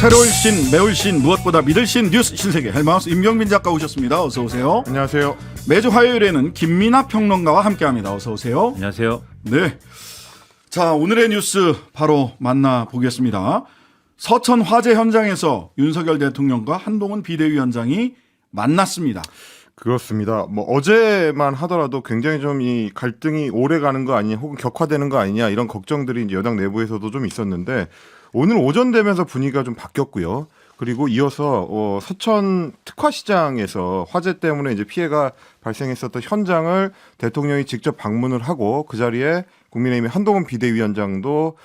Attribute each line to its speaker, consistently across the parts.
Speaker 1: 새로울 신, 매울 신, 무엇보다 믿을 신 뉴스 신세계 헬마우스 임경민 작가 오셨습니다. 어서 오세요.
Speaker 2: 안녕하세요.
Speaker 1: 매주 화요일에는 김민하 평론가와 함께합니다. 어서 오세요.
Speaker 3: 안녕하세요.
Speaker 1: 네. 자, 오늘의 뉴스 바로 만나보겠습니다. 서천 화재 현장에서 윤석열 대통령과 한동훈 비대위원장이 만났습니다.
Speaker 2: 그렇습니다. 어제만 하더라도 굉장히 좀 이 갈등이 오래 가는 거 아니냐, 혹은 격화되는 거 아니냐 이런 걱정들이 이제 여당 내부에서도 좀 있었는데 오늘 오전 되면서 분위기가 좀 바뀌었고요. 그리고 이어서 서천 특화시장에서 화재 때문에 이제 피해가 발생했었던 현장을 대통령이 직접 방문을 하고 그 자리에 국민의힘의 한동훈 비대위원장도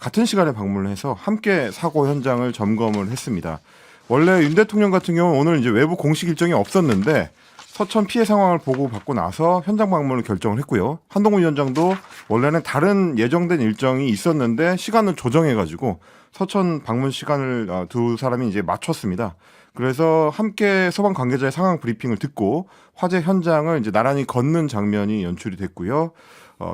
Speaker 2: 같은 시간에 방문을 해서 함께 사고 현장을 점검을 했습니다. 원래 윤 대통령 같은 경우는 오늘 이제 외부 공식 일정이 없었는데 서천 피해 상황을 보고받고 나서 현장 방문을 결정을 했고요. 한동훈 위원장도 원래는 다른 예정된 일정이 있었는데 시간을 조정해가지고 서천 방문 시간을 두 사람이 이제 맞췄습니다. 그래서 함께 소방 관계자의 상황 브리핑을 듣고 화재 현장을 이제 나란히 걷는 장면이 연출이 됐고요.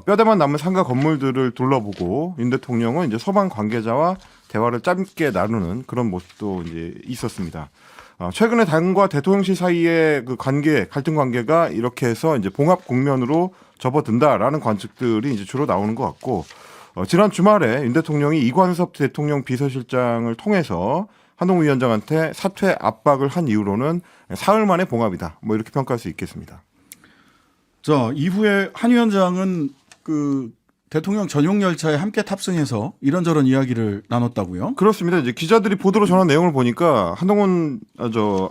Speaker 2: 뼈대만 남은 상가 건물들을 둘러보고 윤 대통령은 이제 소방 관계자와 대화를 짧게 나누는 그런 모습도 이제 있었습니다. 최근에 당과 대통령실 사이의 그 관계, 갈등 관계가 이렇게 해서 이제 봉합 국면으로 접어든다라는 관측들이 이제 주로 나오는 것 같고, 지난 주말에 윤 대통령이 이관섭 대통령 비서실장을 통해서 한동훈 위원장한테 사퇴 압박을 한 이후로는 사흘 만에 봉합이다. 이렇게 평가할 수 있겠습니다.
Speaker 1: 자, 이후에 한 위원장은 그 대통령 전용 열차에 함께 탑승해서 이런저런 이야기를 나눴다고요?
Speaker 2: 그렇습니다. 이제 기자들이 보도로 전한 내용을 보니까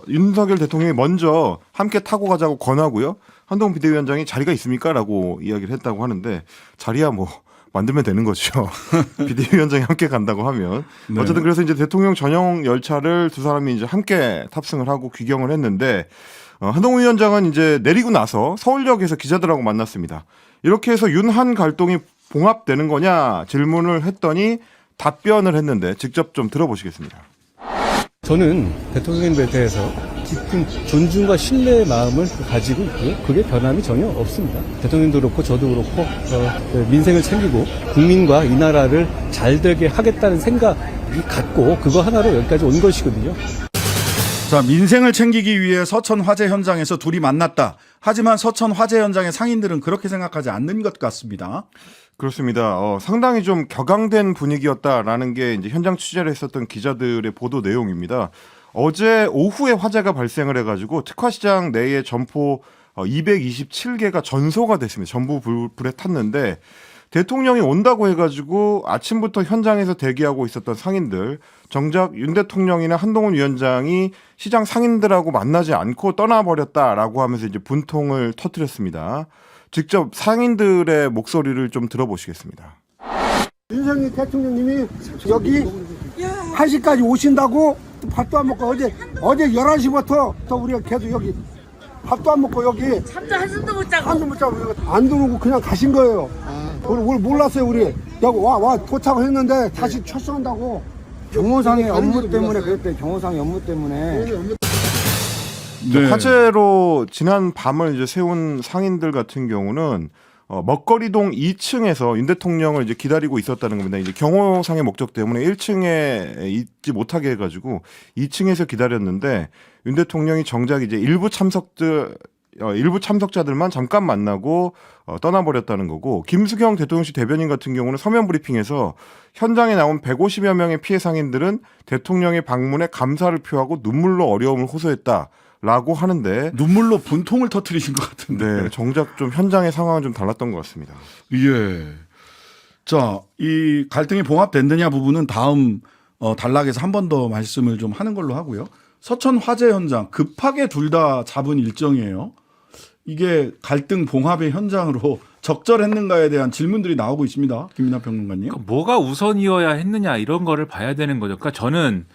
Speaker 2: 윤석열 대통령이 먼저 함께 타고 가자고 권하고요. 한동훈 비대위원장이 자리가 있습니까?라고 이야기를 했다고 하는데 자리야 만들면 되는 거죠. 비대위원장이 함께 간다고 하면.
Speaker 1: 네.
Speaker 2: 어쨌든 그래서 이제 대통령 전용 열차를 두 사람이 이제 함께 탑승을 하고 귀경을 했는데 한동훈 위원장은 이제 내리고 나서 서울역에서 기자들하고 만났습니다. 이렇게 해서 윤한 갈등이 봉합되는 거냐 질문을 했더니 답변을 했는데 직접 좀 들어보시겠습니다.
Speaker 4: 저는 대통령님에 대해서 깊은 존중과 신뢰의 마음을 가지고 있고요. 그게 변함이 전혀 없습니다. 대통령도 그렇고 저도 그렇고 민생을 챙기고 국민과 이 나라를 잘 되게 하겠다는 생각이 갖고 그거 하나로 여기까지 온 것이거든요.
Speaker 1: 자, 민생을 챙기기 위해 서천 화재 현장에서 둘이 만났다. 하지만 서천 화재 현장의 상인들은 그렇게 생각하지 않는 것 같습니다.
Speaker 2: 그렇습니다. 상당히 좀 격앙된 분위기였다라는 게 이제 현장 취재를 했었던 기자들의 보도 내용입니다. 어제 오후에 화재가 발생을 해가지고 특화시장 내에 점포 227개가 전소가 됐습니다. 전부 불에 탔는데 대통령이 온다고 해가지고 아침부터 현장에서 대기하고 있었던 상인들, 정작 윤 대통령이나 한동훈 위원장이 시장 상인들하고 만나지 않고 떠나버렸다라고 하면서 이제 분통을 터뜨렸습니다. 직접 상인들의 목소리를 좀 들어보시겠습니다.
Speaker 5: 윤석열 대통령님이 여기 1시까지 오신다고 밥도 안 먹고 어제 11시부터 또 우리가 계속 여기 밥도 안 먹고 여기
Speaker 6: 잠도 한숨도 못 자고
Speaker 5: 안 들어오고 그냥 가신 거예요. 우리 몰랐어요. 우리 여기 와 도착을 했는데 다시 철수한다고.
Speaker 7: 경호상의 업무 때문에 그랬대. 경호상의 업무 때문에.
Speaker 1: 네.
Speaker 2: 화재로 지난 밤을 이제 세운 상인들 같은 경우는 먹거리동 2층에서 윤 대통령을 이제 기다리고 있었다는 겁니다. 이제 경호상의 목적 때문에 1층에 있지 못하게 해가지고 2층에서 기다렸는데 윤 대통령이 정작 이제 일부 참석자들만 잠깐 만나고 떠나버렸다는 거고, 김수경 대통령실 대변인 같은 경우는 서면 브리핑에서 현장에 나온 150여 명의 피해 상인들은 대통령의 방문에 감사를 표하고 눈물로 어려움을 호소했다라고 하는데
Speaker 1: 눈물로 분통을 터뜨리신 것 같은데.
Speaker 2: 네, 정작 좀 현장의 상황은 좀 달랐던 것 같습니다.
Speaker 1: 예. 자, 이 갈등이 봉합됐느냐 부분은 다음 단락에서 한 번 더 말씀을 좀 하는 걸로 하고요. 서천 화재 현장 급하게 둘 다 잡은 일정이에요. 이게 갈등 봉합의 현장으로 적절했는가에 대한 질문들이 나오고 있습니다. 김민하 평론가님.
Speaker 3: 그러니까 뭐가 우선이어야 했느냐 이런 거를 봐야 되는 거죠. 그러니까 저는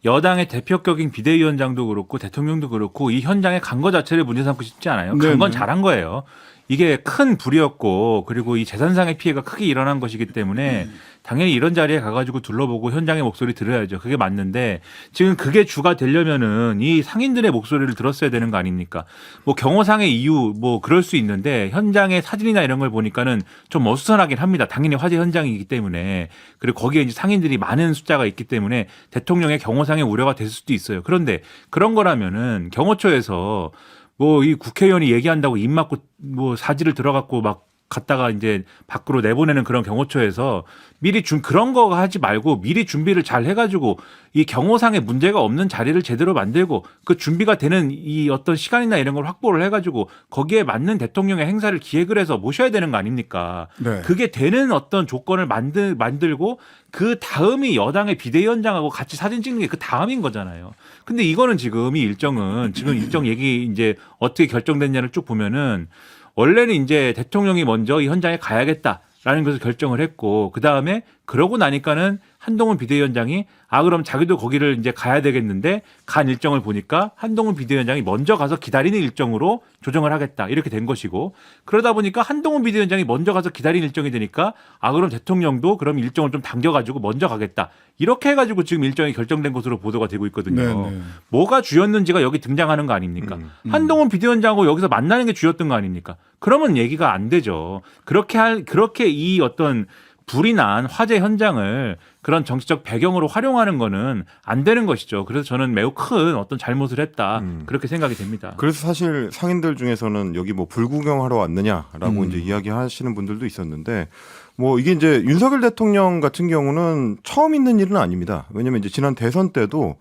Speaker 3: 여당의 대표격인 비대위원장도 그렇고 대통령도 그렇고 이 현장에 간 거 자체를 문제 삼고 싶지 않아요. 간 건
Speaker 1: 네네.
Speaker 3: 잘한 거예요. 이게 큰 불이었고 그리고 이 재산상의 피해가 크게 일어난 것이기 때문에 당연히 이런 자리에 가가지고 둘러보고 현장의 목소리 들어야죠. 그게 맞는데 지금 그게 주가 되려면은 이 상인들의 목소리를 들었어야 되는 거 아닙니까? 뭐 경호상의 이유 뭐 그럴 수 있는데 현장의 사진이나 이런 걸 보니까는 좀 어수선하긴 합니다. 당연히 화재 현장이기 때문에 그리고 거기에 이제 상인들이 많은 숫자가 있기 때문에 대통령의 경호상의 우려가 됐을 수도 있어요. 그런데 그런 거라면은 경호처에서 뭐 이 국회의원이 얘기한다고 입 막고 뭐 사지를 들어갖고 막 갔다가 이제 밖으로 내보내는 그런 경호처에서 미리 그런 거 하지 말고 미리 준비를 잘 해가지고 이 경호상의 문제가 없는 자리를 제대로 만들고 그 준비가 되는 이 어떤 시간이나 이런 걸 확보를 해가지고 거기에 맞는 대통령의 행사를 기획을 해서 모셔야 되는 거 아닙니까?
Speaker 1: 네.
Speaker 3: 그게 되는 어떤 조건을 만들고 그 다음이 여당의 비대위원장하고 같이 사진 찍는 게 그 다음인 거잖아요. 근데 이거는 지금 일정 얘기 이제 어떻게 결정됐냐를 쭉 보면은 원래는 이제 대통령이 먼저 이 현장에 가야겠다라는 것을 결정을 했고 그 다음에 그러고 나니까는 한동훈 비대위원장이 그럼 자기도 거기를 이제 가야 되겠는데 간 일정을 보니까 한동훈 비대위원장이 먼저 가서 기다리는 일정으로 조정을 하겠다 이렇게 된 것이고 그러다 보니까 한동훈 비대위원장이 먼저 가서 기다리는 일정이 되니까 그럼 대통령도 그럼 일정을 좀 당겨가지고 먼저 가겠다 이렇게 해가지고 지금 일정이 결정된 것으로 보도가 되고 있거든요.
Speaker 1: 네네.
Speaker 3: 뭐가 주였는지가 여기 등장하는 거 아닙니까? 한동훈 비대위원장하고 여기서 만나는 게 주였던 거 아닙니까? 그러면 얘기가 안 되죠. 그렇게 이 어떤 불이 난 화재 현장을 그런 정치적 배경으로 활용하는 거는 안 되는 것이죠. 그래서 저는 매우 큰 어떤 잘못을 했다. 그렇게 생각이 됩니다.
Speaker 2: 그래서 사실 상인들 중에서는 여기 뭐 불구경하러 왔느냐라고 이제 이야기하시는 분들도 있었는데 뭐 이게 이제 윤석열 대통령 같은 경우는 처음 있는 일은 아닙니다. 왜냐하면 이제 지난 대선 때도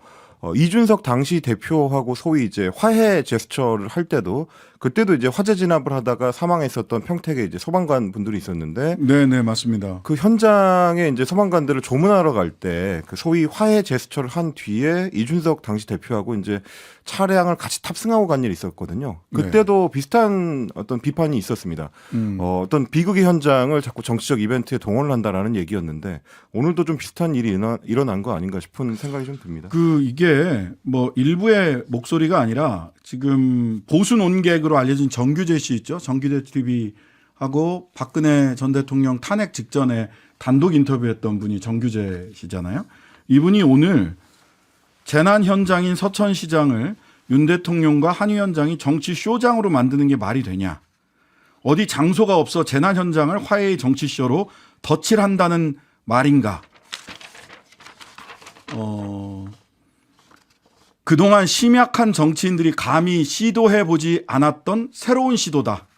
Speaker 2: 이준석 당시 대표하고 소위 이제 화해 제스처를 할 때도 그때도 이제 화재 진압을 하다가 사망했었던 평택에 이제 소방관 분들이 있었는데
Speaker 1: 네네 맞습니다.
Speaker 2: 그 현장에 이제 소방관들을 조문하러 갈 때 그 소위 화해 제스처를 한 뒤에 이준석 당시 대표하고 이제 차량을 같이 탑승하고 간 일이 있었거든요. 그때도 비슷한 어떤 비판이 있었습니다. 어떤 비극의 현장을 자꾸 정치적 이벤트에 동원을 한다라는 얘기였는데 오늘도 좀 비슷한 일이 일어난 거 아닌가 싶은 생각이 좀 듭니다.
Speaker 1: 이게 뭐 일부의 목소리가 아니라 지금 보수 논객으로 알려진 정규재 씨 있죠. 정규재 TV하고 박근혜 전 대통령 탄핵 직전에 단독 인터뷰했던 분이 정규재 씨잖아요. 이분이 오늘 재난 현장인 서천시장을 윤 대통령과 한 위원장이 정치 쇼장으로 만드는 게 말이 되냐. 어디 장소가 없어 재난 현장을 화해의 정치쇼로 덧칠한다는 말인가. 그동안 심약한 정치인들이 감히 시도해보지 않았던 새로운 시도다.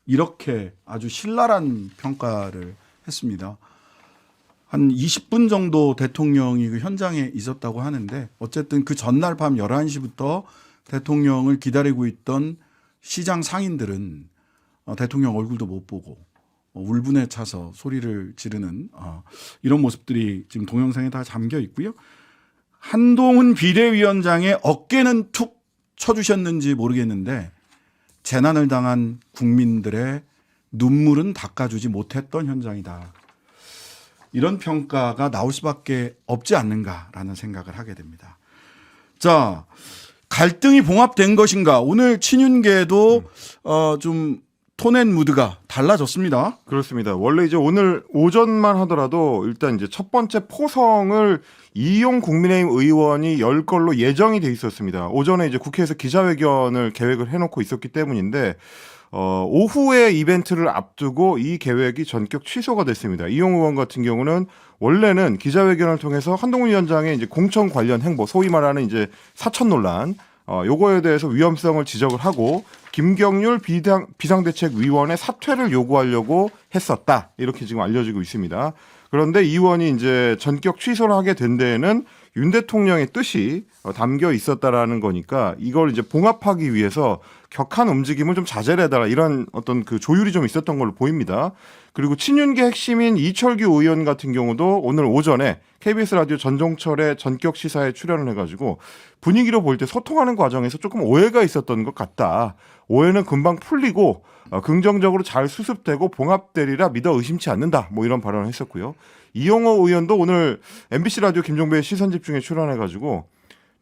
Speaker 1: 이렇게 아주 신랄한 평가를 했습니다. 한 20분 정도 대통령이 그 현장에 있었다고 하는데 어쨌든 그 전날 밤 11시부터 대통령을 기다리고 있던 시장 상인들은 대통령 얼굴도 못 보고 울분에 차서 소리를 지르는 이런 모습들이 지금 동영상에 다 잠겨 있고요. 한동훈 비대위원장의 어깨는 툭 쳐주셨는지 모르겠는데 재난을 당한 국민들의 눈물은 닦아주지 못했던 현장이다. 이런 평가가 나올 수밖에 없지 않는가라는 생각을 하게 됩니다. 자, 갈등이 봉합된 것인가? 오늘 친윤계도 좀 톤앤 무드가 달라졌습니다.
Speaker 2: 그렇습니다. 원래 이제 오늘 오전만 하더라도 일단 이제 첫 번째 포성을 이용 국민의힘 의원이 열 걸로 예정이 돼 있었습니다. 오전에 이제 국회에서 기자회견을 계획을 해놓고 있었기 때문인데 오후에 이벤트를 앞두고 이 계획이 전격 취소가 됐습니다. 이용 의원 같은 경우는 원래는 기자회견을 통해서 한동훈 위원장의 이제 공천 관련 행보, 소위 말하는 이제 사천 논란, 요거에 대해서 위험성을 지적을 하고 김경률 비상대책위원회 사퇴를 요구하려고 했었다. 이렇게 지금 알려지고 있습니다. 그런데 이 의원이 이제 전격 취소를 하게 된 데에는 윤 대통령의 뜻이 담겨 있었다라는 거니까 이걸 이제 봉합하기 위해서 격한 움직임을 좀 자제를 해달라 이런 어떤 그 조율이 좀 있었던 걸로 보입니다. 그리고 친윤계 핵심인 이철규 의원 같은 경우도 오늘 오전에 KBS 라디오 전종철의 전격 시사에 출연을 해가지고 분위기로 볼 때 소통하는 과정에서 조금 오해가 있었던 것 같다. 오해는 금방 풀리고 긍정적으로 잘 수습되고 봉합되리라 믿어 의심치 않는다. 뭐 이런 발언을 했었고요. 이용호 의원도 오늘 MBC 라디오 김종배의 시선집중에 출연해가지고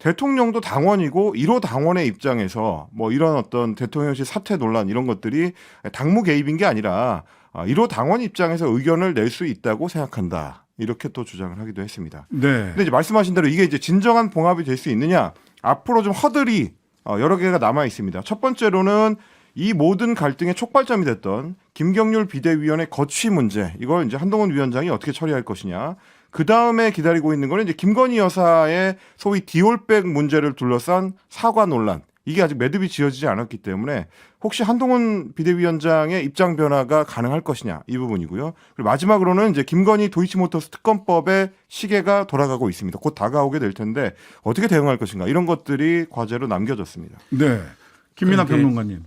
Speaker 2: 대통령도 당원이고 1호 당원의 입장에서 뭐 이런 어떤 대통령실 사퇴 논란 이런 것들이 당무 개입인 게 아니라 1호 당원 입장에서 의견을 낼 수 있다고 생각한다. 이렇게 또 주장을 하기도 했습니다.
Speaker 1: 네.
Speaker 2: 근데 이제 말씀하신 대로 이게 이제 진정한 봉합이 될 수 있느냐? 앞으로 좀 허들이 여러 개가 남아 있습니다. 첫 번째로는 이 모든 갈등의 촉발점이 됐던 김경률 비대위원의 거취 문제, 이걸 이제 한동훈 위원장이 어떻게 처리할 것이냐. 그 다음에 기다리고 있는 거는 이제 김건희 여사의 소위 디올백 문제를 둘러싼 사과 논란. 이게 아직 매듭이 지어지지 않았기 때문에 혹시 한동훈 비대위원장의 입장 변화가 가능할 것이냐 이 부분이고요. 그리고 마지막으로는 이제 김건희 도이치모터스 특검법의 시계가 돌아가고 있습니다. 곧 다가오게 될 텐데 어떻게 대응할 것인가 이런 것들이 과제로 남겨졌습니다.
Speaker 1: 네. 김민하
Speaker 3: 그런데
Speaker 1: 평론가님.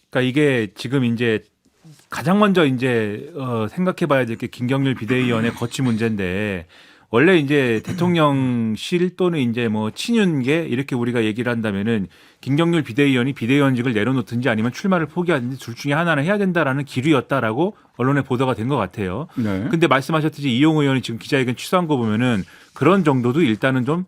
Speaker 3: 그러니까 이게 지금 이제 가장 먼저 이제 생각해봐야 될 게 김경률 비대위원의 거취 문제인데 원래 이제 대통령실 또는 이제 뭐 친윤계 이렇게 우리가 얘기를 한다면은 김경률 비대위원이 비대위원직을 내려놓든지 아니면 출마를 포기하든지 둘 중에 하나는 해야 된다라는 기류였다라고 언론에 보도가 된 것 같아요.
Speaker 1: 네.
Speaker 3: 근데 말씀하셨듯이 이용 의원이 지금 기자회견 취소한 거 보면은 그런 정도도 일단은 좀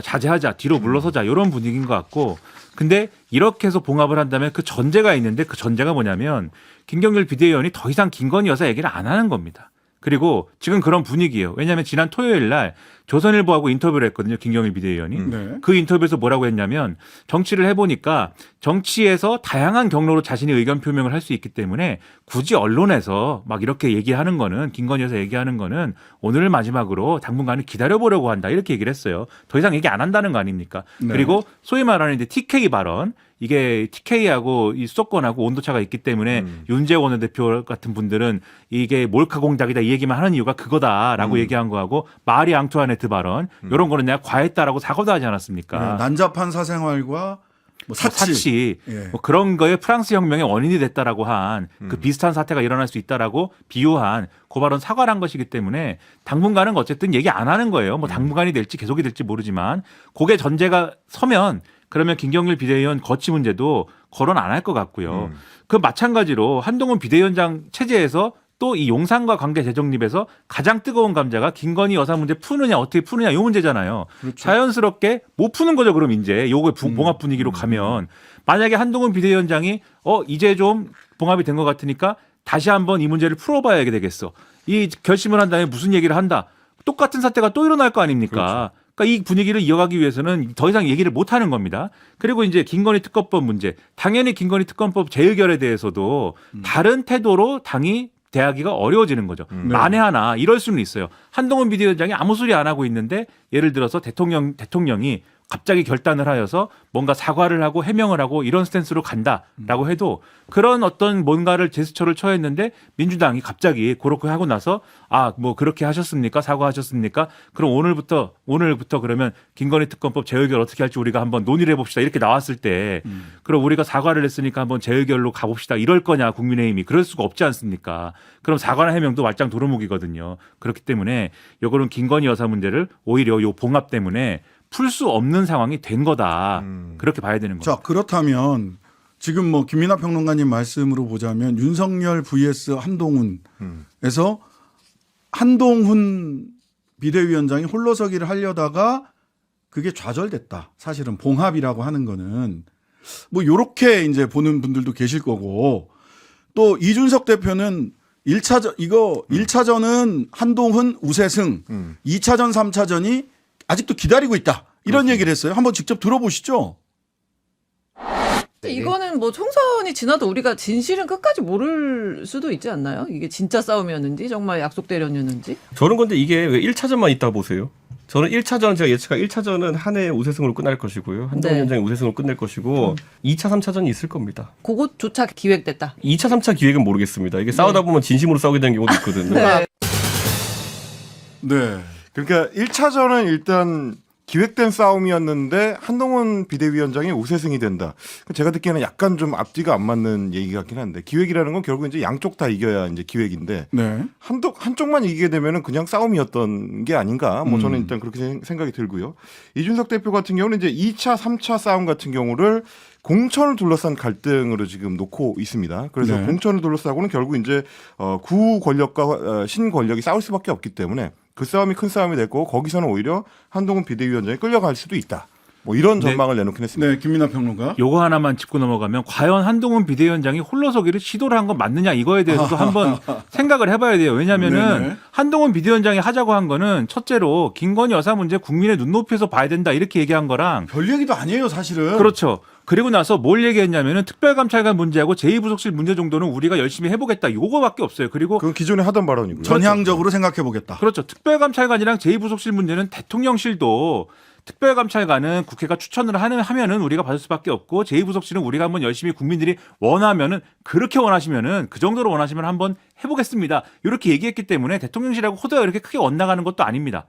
Speaker 3: 자제하자, 뒤로 물러서자 이런 분위기인 것 같고 근데 이렇게 해서 봉합을 한다면 그 전제가 있는데 그 전제가 뭐냐면 김경률 비대위원이 더 이상 김건희 여사 얘기를 안 하는 겁니다. 그리고 지금 그런 분위기예요. 왜냐하면 지난 토요일 날 조선일보하고 인터뷰를 했거든요. 김경일 비대위원이.
Speaker 1: 네.
Speaker 3: 그 인터뷰에서 뭐라고 했냐면 정치를 해보니까 정치에서 다양한 경로로 자신의 의견 표명을 할 수 있기 때문에 굳이 언론에서 막 이렇게 얘기하는 거는 김건희 여사 얘기하는 거는 오늘을 마지막으로 당분간은 기다려보려고 한다. 이렇게 얘기를 했어요. 더 이상 얘기 안 한다는 거 아닙니까?
Speaker 1: 네.
Speaker 3: 그리고 소위 말하는 이제 TK 발언. 이게 TK하고 이 수도권하고 온도차가 있기 때문에 윤재원 원내대표 같은 분들은 이게 몰카 공작이다 이 얘기만 하는 이유가 그거다라고 얘기한 거하고 마리 앙투아네트 발언 이런 거는 내가 과했다라고 사과도 하지 않았습니까?
Speaker 1: 네, 난잡한 사생활과 뭐 사치. 예.
Speaker 3: 뭐 그런 거에 프랑스 혁명의 원인이 됐다라고 한 그 비슷한 사태가 일어날 수 있다라고 비유한 그 발언 사과를 한 것이기 때문에 당분간은 어쨌든 얘기 안 하는 거예요. 뭐 당분간이 될지 계속이 될지 모르지만 그게 전제가 서면 그러면 김경률 비대위원 거취 문제도 거론 안 할 것 같고요. 그 마찬가지로 한동훈 비대위원장 체제에서 또 이 용산과 관계 재정립에서 가장 뜨거운 감자가 김건희 여사 문제 푸느냐 어떻게 푸느냐 이 문제잖아요.
Speaker 1: 그렇죠.
Speaker 3: 자연스럽게 못 푸는 거죠. 그럼 이제 요거 봉합 분위기로 가면 만약에 한동훈 비대위원장이 이제 좀 봉합이 된 것 같으니까 다시 한번 이 문제를 풀어봐야 되겠어. 이 결심을 한 다음에 무슨 얘기를 한다. 똑같은 사태가 또 일어날 거 아닙니까?
Speaker 1: 그렇죠.
Speaker 3: 그러니까 이 분위기를 이어가기 위해서는 더 이상 얘기를 못 하는 겁니다. 그리고 이제 김건희 특검법 문제. 당연히 김건희 특검법 재의결에 대해서도 다른 태도로 당이 대하기가 어려워지는 거죠. 만에 하나 이럴 수는 있어요. 한동훈 비대위원장이 아무 소리 안 하고 있는데 예를 들어서 대통령이 갑자기 결단을 하여서 뭔가 사과를 하고 해명을 하고 이런 스탠스로 간다라고 해도 그런 어떤 뭔가를 제스처를 처했는데 민주당이 갑자기 그렇게 하고 나서 뭐 그렇게 하셨습니까? 사과하셨습니까? 그럼 오늘부터 그러면 김건희 특검법 재의결 어떻게 할지 우리가 한번 논의를 해봅시다. 이렇게 나왔을 때 그럼 우리가 사과를 했으니까 한번 재의결로 가봅시다. 이럴 거냐 국민의힘이. 그럴 수가 없지 않습니까? 그럼 사과나 해명도 말짱 도루묵이거든요. 그렇기 때문에 요거는 김건희 여사 문제를 오히려 요 봉합 때문에 풀 수 없는 상황이 된 거다. 그렇게 봐야 되는 거죠.
Speaker 1: 자, 그렇다면 지금 뭐 김민하 평론가님 말씀으로 보자면 윤석열 vs 한동훈에서 한동훈 비대위원장이 홀로서기를 하려다가 그게 좌절됐다. 사실은 봉합이라고 하는 거는 뭐 요렇게 이제 보는 분들도 계실 거고 또 이준석 대표는 1차전은 한동훈 우세승, 2차전, 3차전이 아직도 기다리고 있다. 이런 얘기를 했어요. 한번 직접 들어보시죠.
Speaker 6: 이거는 뭐 총선이 지나도 우리가 진실은 끝까지 모를 수도 있지 않나요? 이게 진짜 싸움이었는지 정말 약속대련이었는지.
Speaker 8: 저는 근데 이게 왜 1차전만 있다 보세요? 저는 1차전 제가 예측한 1차전은 한해의 우세승으로 끝날 것이고요. 한동훈
Speaker 6: 네.
Speaker 8: 위원장이 우세승으로 끝낼 것이고 2차, 3차전이 있을 겁니다.
Speaker 6: 그것조차 기획됐다.
Speaker 8: 2차, 3차 기획은 모르겠습니다. 이게 싸우다 보면 진심으로 싸우게 되는 경우도 있거든요.
Speaker 6: 네.
Speaker 1: 네.
Speaker 2: 그러니까 1차전은 일단 기획된 싸움이었는데 한동훈 비대위원장이 우세승이 된다. 제가 듣기에는 약간 좀 앞뒤가 안 맞는 얘기 같긴 한데 기획이라는 건 결국 이제 양쪽 다 이겨야 이제 기획인데
Speaker 1: 네.
Speaker 2: 한쪽만 이기게 되면은 그냥 싸움이었던 게 아닌가. 뭐 저는 일단 그렇게 생각이 들고요. 이준석 대표 같은 경우는 이제 2차, 3차 싸움 같은 경우를 공천을 둘러싼 갈등으로 지금 놓고 있습니다. 그래서
Speaker 1: 네.
Speaker 2: 공천을 둘러싸고는 결국 이제 구 권력과 신 권력이 싸울 수밖에 없기 때문에 그 싸움이 큰 싸움이 됐고 거기서는 오히려 한동훈 비대위원장이 끌려갈 수도 있다. 뭐 이런
Speaker 3: 네.
Speaker 2: 전망을 내놓긴 했습니다.
Speaker 1: 네, 김민하 평론가.
Speaker 3: 요거 하나만 짚고 넘어가면 과연 한동훈 비대위원장이 홀로서기를 시도를 한 건 맞느냐 이거에 대해서도 한번 생각을 해봐야 돼요. 왜냐하면은
Speaker 1: 네네.
Speaker 3: 한동훈 비대위원장이 하자고 한 거는 첫째로 김건희 여사 문제 국민의 눈높이에서 봐야 된다 이렇게 얘기한 거랑
Speaker 1: 별 얘기도 아니에요, 사실은.
Speaker 3: 그렇죠. 그리고 나서 뭘 얘기했냐면은 특별감찰관 문제하고 제2부속실 문제 정도는 우리가 열심히 해보겠다. 요거밖에 없어요. 그리고
Speaker 2: 그건 기존에 하던 발언이고요.
Speaker 1: 전향적으로 생각해 보겠다.
Speaker 3: 그렇죠. 특별감찰관이랑 제2부속실 문제는 대통령실도 특별감찰관은 국회가 추천을 하면은 우리가 받을 수밖에 없고 제2부속실은 우리가 한번 열심히 국민들이 원하면은 그렇게 원하시면은 그 정도로 원하시면 한번 해보겠습니다. 이렇게 얘기했기 때문에 대통령실하고 호도가 이렇게 크게 엇나가는 것도 아닙니다.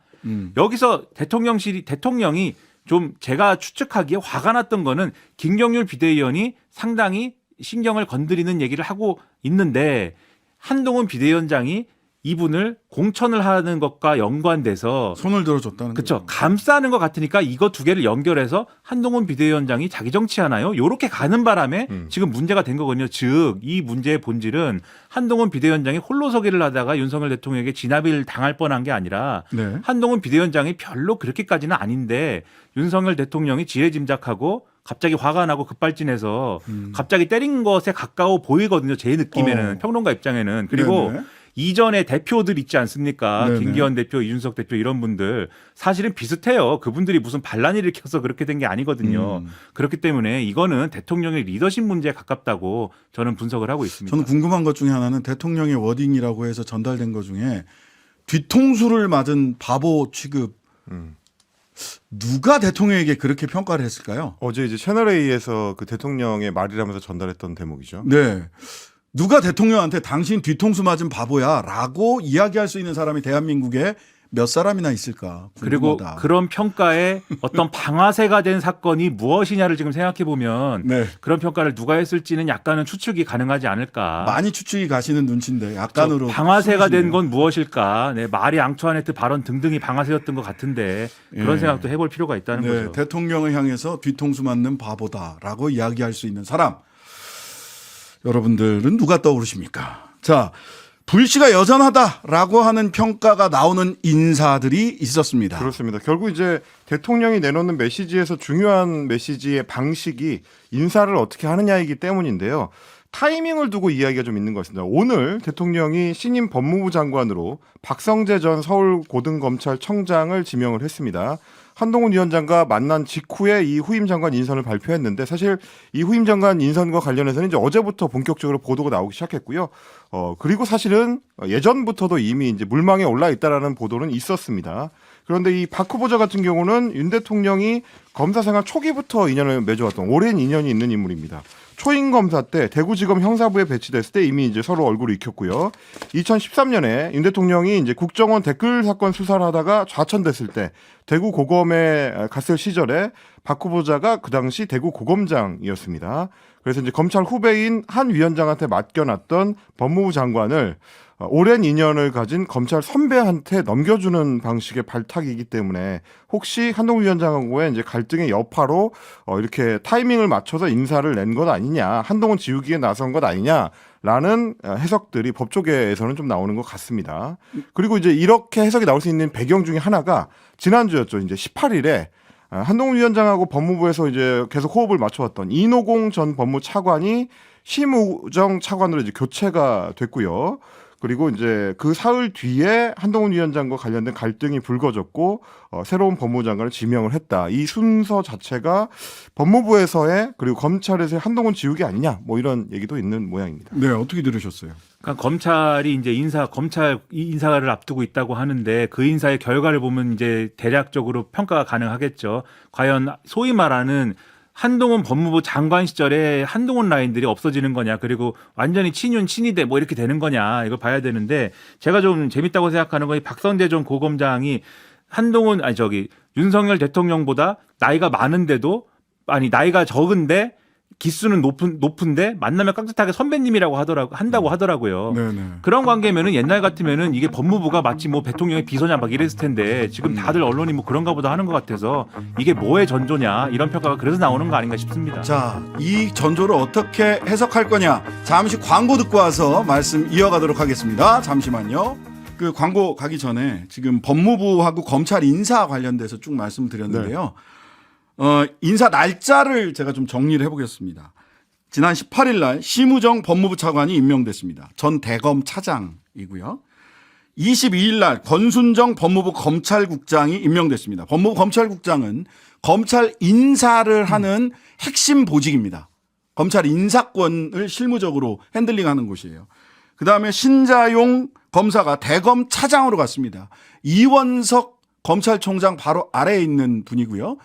Speaker 3: 여기서 대통령이 좀 제가 추측하기에 화가 났던 거는 김경률 비대위원이 상당히 신경을 건드리는 얘기를 하고 있는데 한동훈 비대위원장이 이분을 공천을 하는 것과 연관돼서
Speaker 1: 손을 들어줬다는
Speaker 3: 그렇죠.
Speaker 1: 거죠.
Speaker 3: 감싸는 것 같으니까 이거 두 개를 연결해서 한동훈 비대위원장이 자기 정치하나요? 요렇게 가는 바람에 지금 문제가 된 거거든요. 즉 이 문제의 본질은 한동훈 비대위원장이 홀로서기를 하다가 윤석열 대통령에게 진압을 당할 뻔한 게 아니라
Speaker 1: 네.
Speaker 3: 한동훈 비대위원장이 별로 그렇게까지는 아닌데 윤석열 대통령이 지레짐작하고 갑자기 화가 나고 급발진해서 갑자기 때린 것에 가까워 보이거든요. 제 느낌에는 평론가 입장에는. 그리고
Speaker 1: 네네.
Speaker 3: 이전에 대표들 있지 않습니까?
Speaker 1: 네네.
Speaker 3: 김기현 대표, 이준석 대표 이런 분들 사실은 비슷해요. 그분들이 무슨 반란을 일으켜서 그렇게 된 게 아니거든요. 그렇기 때문에 이거는 대통령의 리더십 문제에 가깝다고 저는 분석을 하고 있습니다.
Speaker 1: 저는 궁금한 것 중에 하나는 대통령의 워딩이라고 해서 전달된 것 중에 뒤통수를 맞은 바보 취급. 누가 대통령에게 그렇게 평가를 했을까요?
Speaker 2: 어제 이제 채널 A에서 그 대통령의 말이라면서 전달했던 대목이죠.
Speaker 1: 네. 누가 대통령한테 당신 뒤통수 맞은 바보야라고 이야기할 수 있는 사람이 대한민국에 몇 사람이나 있을까?
Speaker 3: 그리고
Speaker 1: 궁금하다.
Speaker 3: 그런 평가에 어떤 방아쇠가 된 사건이 무엇이냐를 지금 생각해 보면
Speaker 1: 네.
Speaker 3: 그런 평가를 누가 했을지는 약간은 추측이 가능하지 않을까.
Speaker 1: 많이 추측이 가시는 눈치인데 약간으로
Speaker 3: 방아쇠가 된
Speaker 1: 숨으시네요.
Speaker 3: 건 무엇일까? 네, 마리 앙투아네트 발언 등등이 방아쇠였던 것 같은데 그런
Speaker 1: 예.
Speaker 3: 생각도 해볼 필요가 있다는
Speaker 1: 네,
Speaker 3: 거죠.
Speaker 1: 대통령을 향해서 뒤통수 맞는 바보다라고 이야기할 수 있는 사람. 여러분들은 누가 떠오르십니까? 자, 불씨가 여전하다라고 하는 평가가 나오는 인사들이 있었습니다.
Speaker 2: 그렇습니다. 결국 이제 대통령이 내놓는 메시지에서 중요한 메시지의 방식이 인사를 어떻게 하느냐이기 때문인데요. 타이밍을 두고 이야기가 좀 있는 것 같습니다. 오늘 대통령이 신임 법무부 장관으로 박성재 전 서울고등검찰청장을 지명을 했습니다. 한동훈 위원장과 만난 직후에 이 후임 장관 인선을 발표했는데 사실 이 후임 장관 인선과 관련해서는 이제 어제부터 본격적으로 보도가 나오기 시작했고요. 그리고 사실은 예전부터도 이미 이제 물망에 올라 있다라는 보도는 있었습니다. 그런데 이 박 후보자 같은 경우는 윤 대통령이 검사 생활 초기부터 인연을 맺어왔던 오랜 인연이 있는 인물입니다. 초임 검사 때 대구지검 형사부에 배치됐을 때 이미 이제 서로 얼굴을 익혔고요. 2013년에 윤 대통령이 이제 국정원 댓글 사건 수사를 하다가 좌천됐을 때 대구 고검에 갔을 시절에 박 후보자가 그 당시 대구 고검장이었습니다. 그래서 이제 검찰 후배인 한 위원장한테 맡겨놨던 법무부 장관을 오랜 인연을 가진 검찰 선배한테 넘겨주는 방식의 발탁이기 때문에 혹시 한동훈 위원장하고의 이제 갈등의 여파로 이렇게 타이밍을 맞춰서 인사를 낸 것 아니냐, 한동훈 지우기에 나선 것 아니냐라는 해석들이 법조계에서는 좀 나오는 것 같습니다. 그리고 이제 이렇게 해석이 나올 수 있는 배경 중에 하나가 지난주였죠. 이제 18일에 한동훈 위원장하고 법무부에서 이제 계속 호흡을 맞춰왔던 이노공 전 법무차관이 심우정 차관으로 이제 교체가 됐고요. 그리고 이제 그 사흘 뒤에 한동훈 위원장과 관련된 갈등이 불거졌고 새로운 법무부 장관을 지명을 했다. 이 순서 자체가 법무부에서의 그리고 검찰에서의 한동훈 지우기 아니냐 뭐 이런 얘기도 있는 모양입니다.
Speaker 1: 네, 어떻게 들으셨어요?
Speaker 3: 그러니까 검찰이 이제 검찰 인사를 앞두고 있다고 하는데 그 인사의 결과를 보면 이제 대략적으로 평가가 가능하겠죠. 과연 소위 말하는 한동훈 법무부 장관 시절에 한동훈 라인들이 없어지는 거냐, 그리고 완전히 친윤 친이대 뭐 이렇게 되는 거냐, 이걸 봐야 되는데 제가 좀 재밌다고 생각하는 건 박성재 전 고검장이 윤석열 대통령보다 나이가 많은데도 나이가 적은데 기수는 높은데 만나면 깍듯하게 선배님이라고 한다고 하더라고요.
Speaker 1: 네네.
Speaker 3: 그런 관계면은 옛날 같으면은 이게 법무부가 마치 뭐 대통령의 비서냐 막 이랬을 텐데 지금 다들 언론이 뭐 그런가 보다 하는 것 같아서 이게 뭐의 전조냐 이런 평가가 그래서 나오는 거 아닌가 싶습니다.
Speaker 1: 자, 이 전조를 어떻게 해석할 거냐? 잠시 광고 듣고 와서 말씀 이어가도록 하겠습니다. 잠시만요. 그 광고 가기 전에 지금 법무부하고 검찰 인사 관련돼서 쭉 말씀드렸는데요. 인사 날짜를 제가 좀 정리를 해보겠습니다. 지난 18일 날 심우정 법무부 차관이 임명됐습니다. 전 대검 차장이고요. 22일 날 권순정 법무부 검찰국장이 임명됐습니다. 법무부 검찰국장은 검찰 인사를 하는 핵심 보직입니다. 검찰 인사권을 실무적으로 핸들링하는 곳이에요. 그다음에 신자용 검사가 대검 차장으로 갔습니다. 이원석 검찰총장 바로 아래에 있는 분이고요.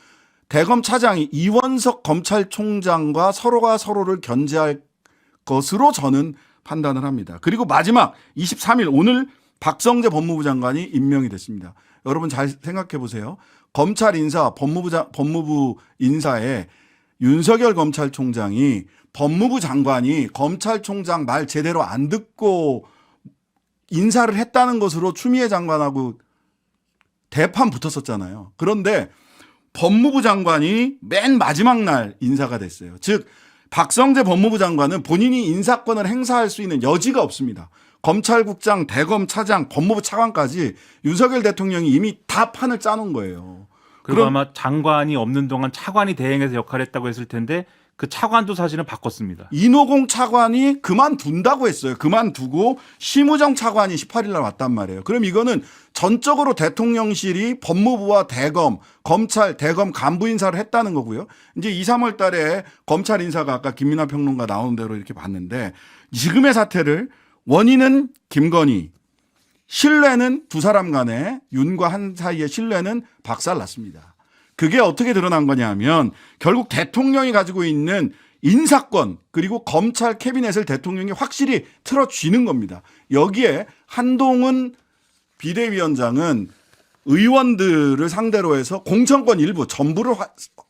Speaker 1: 대검 차장이 이원석 검찰총장과 서로가 서로를 견제할 것으로 저는 판단을 합니다. 그리고 마지막 23일 오늘 박성재 법무부 장관이 임명이 됐습니다. 여러분 잘 생각해 보세요. 검찰 인사, 법무부 인사에 윤석열 검찰총장이 법무부 장관이 검찰총장 말 제대로 안 듣고 인사를 했다는 것으로 추미애 장관하고 대판 붙었었잖아요. 그런데 법무부 장관이 맨 마지막 날 인사가 됐어요. 즉 박성재 법무부 장관은 본인이 인사권을 행사할 수 있는 여지가 없습니다. 검찰국장, 대검 차장, 법무부 차관까지 윤석열 대통령이 이미 다 판을 짜놓은 거예요.
Speaker 3: 그리고 아마 장관이 없는 동안 차관이 대행해서 역할을 했다고 했을 텐데 그 차관도 사실은 바꿨습니다.
Speaker 1: 인호공 차관이 그만둔다고 했어요. 그만두고 심우정 차관이 18일 날 왔단 말이에요. 그럼 이거는 전적으로 대통령실이 법무부와 대검, 검찰, 대검 간부 인사를 했다는 거고요. 이제 2, 3월 달에 검찰 인사가 아까 김민하 평론가 나온 대로 이렇게 봤는데 지금의 사태를 원인은 김건희, 신뢰는 두 사람 간에 윤과 한 사이의 신뢰는 박살났습니다. 그게 어떻게 드러난 거냐 하면 결국 대통령이 가지고 있는 인사권 그리고 검찰 캐비넷을 대통령이 확실히 틀어쥐는 겁니다. 여기에 한동훈 비대위원장은 의원들을 상대로 해서 공천권 일부 전부를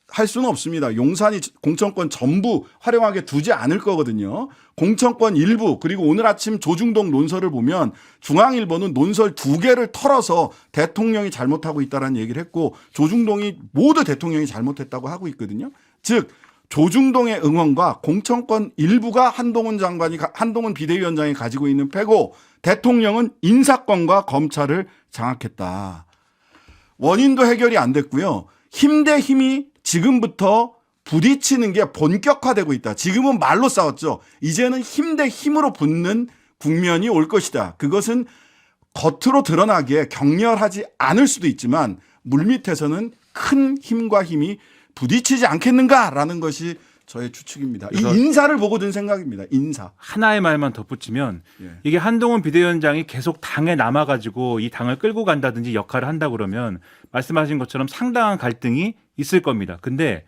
Speaker 1: 할 수는 없습니다. 용산이 공천권 전부 활용하게 두지 않을 거거든요. 공천권 일부 그리고 오늘 아침 조중동 논설을 보면 중앙일보는 논설 2개를 털어서 대통령이 잘못하고 있다는 얘기를 했고 조중동이 모두 대통령이 잘못했다고 하고 있거든요. 즉 조중동의 응원과 공천권 일부가 한동훈 비대위원장이 가지고 있는 패고 대통령은 인사권과 검찰을 장악했다. 원인도 해결이 안 됐고요. 힘 대 힘이 지금부터 부딪히는 게 본격화되고 있다. 지금은 말로 싸웠죠. 이제는 힘 대 힘으로 붙는 국면이 올 것이다. 그것은 겉으로 드러나기에 격렬하지 않을 수도 있지만 물밑에서는 큰 힘과 힘이 부딪히지 않겠는가라는 것이 저의 추측입니다. 이 인사를 보고 든 생각입니다. 인사.
Speaker 3: 하나의 말만 덧붙이면
Speaker 1: 예.
Speaker 3: 이게 한동훈 비대위원장이 계속 당에 남아가지고 이 당을 끌고 간다든지 역할을 한다 그러면 말씀하신 것처럼 상당한 갈등이 있을 겁니다. 근데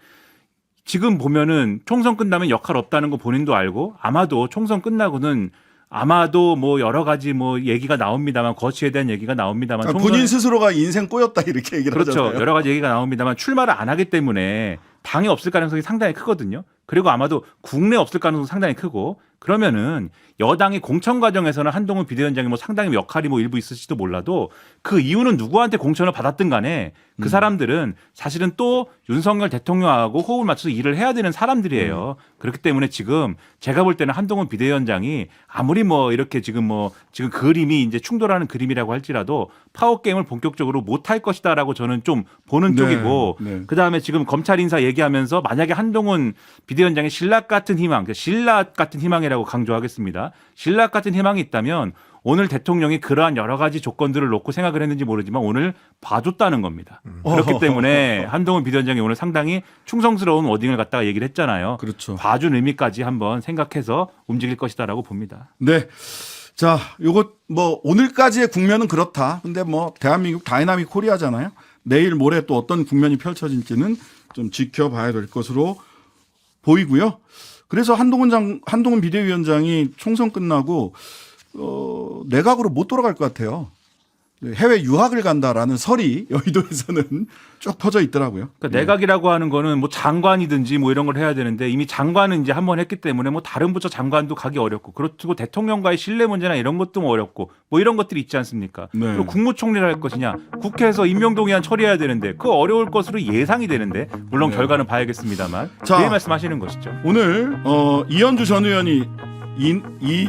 Speaker 3: 지금 보면은 총선 끝나면 역할 없다는 거 본인도 알고 아마도 총선 끝나고는 아마도 뭐 여러 가지 뭐 얘기가 나옵니다만 거취에 대한 얘기가 나옵니다만
Speaker 1: 본인 스스로가 인생 꼬였다 이렇게 얘기를
Speaker 3: 그렇죠.
Speaker 1: 하잖아요.
Speaker 3: 여러 가지 얘기가 나옵니다만 출마를 안 하기 때문에 당이 없을 가능성이 상당히 크거든요. 그리고 아마도 국내에 없을 가능성도 상당히 크고 그러면은 여당이 공천 과정에서는 한동훈 비대위원장이 뭐 상당히 역할이 뭐 일부 있을지도 몰라도 그 이유는 누구한테 공천을 받았든 간에 그 사람들은 사실은 또 윤석열 대통령하고 호흡을 맞춰서 일을 해야 되는 사람들이에요. 그렇기 때문에 지금 제가 볼 때는 한동훈 비대위원장이 아무리 뭐 이렇게 지금 그림이 이제 충돌하는 그림이라고 할지라도 파워게임을 본격적으로 못할 것이다라고 저는 좀 보는
Speaker 1: 네,
Speaker 3: 쪽이고
Speaker 1: 네.
Speaker 3: 그다음에 지금 검찰 인사 얘기하면서 만약에 한동훈 비대위원장의 신락 같은 희망, 신락 같은 희망이라고 강조하겠습니다. 신락 같은 희망이 있다면 오늘 대통령이 그러한 여러 가지 조건들을 놓고 생각을 했는지 모르지만 오늘 봐줬다는 겁니다. 그렇기 때문에 한동훈 비대위원장이 오늘 상당히 충성스러운 워딩을 갖다가 얘기를 했잖아요.
Speaker 1: 그렇죠.
Speaker 3: 봐준 의미까지 한번 생각해서 움직일 것이다라고 봅니다.
Speaker 1: 네. 자, 요거 뭐 오늘까지의 국면은 그렇다. 근데 뭐 대한민국 다이나믹 코리아잖아요. 내일 모레 또 어떤 국면이 펼쳐질지는 좀 지켜봐야 될 것으로 보이고요. 그래서 한동훈 비대위원장이 총선 끝나고 내각으로 못 돌아갈 것 같아요. 해외 유학을 간다라는 설이 여의도에서는 쭉 퍼져 있더라고요.
Speaker 3: 그러니까 내각이라고 하는 거는 뭐 장관이든지 뭐 이런 걸 해야 되는데 이미 장관은 이제 한 번 했기 때문에 뭐 다른 부처 장관도 가기 어렵고 그렇고 대통령과의 신뢰 문제나 이런 것도 뭐 어렵고 뭐 이런 것들이 있지 않습니까?
Speaker 1: 네.
Speaker 3: 그리고 국무총리를 할 것이냐 국회에서 임명동의안 처리해야 되는데 그 어려울 것으로 예상이 되는데 물론 결과는 봐야겠습니다만
Speaker 1: 자,
Speaker 3: 그 말씀하시는 것이죠.
Speaker 1: 오늘 이현주 전 의원이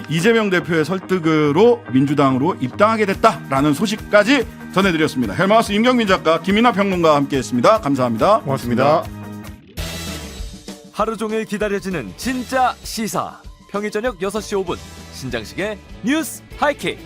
Speaker 1: 이재명 대표의 설득으로 민주당으로 입당하게 됐다라는 소식까지 전해드렸습니다. 헬마우스 임경민 작가, 김인하 평론가와 함께했습니다. 감사합니다.
Speaker 2: 고맙습니다.
Speaker 9: 하루 종일 기다려지는 진짜 시사. 평일 저녁 6시 5분 신장식의 뉴스 하이킥.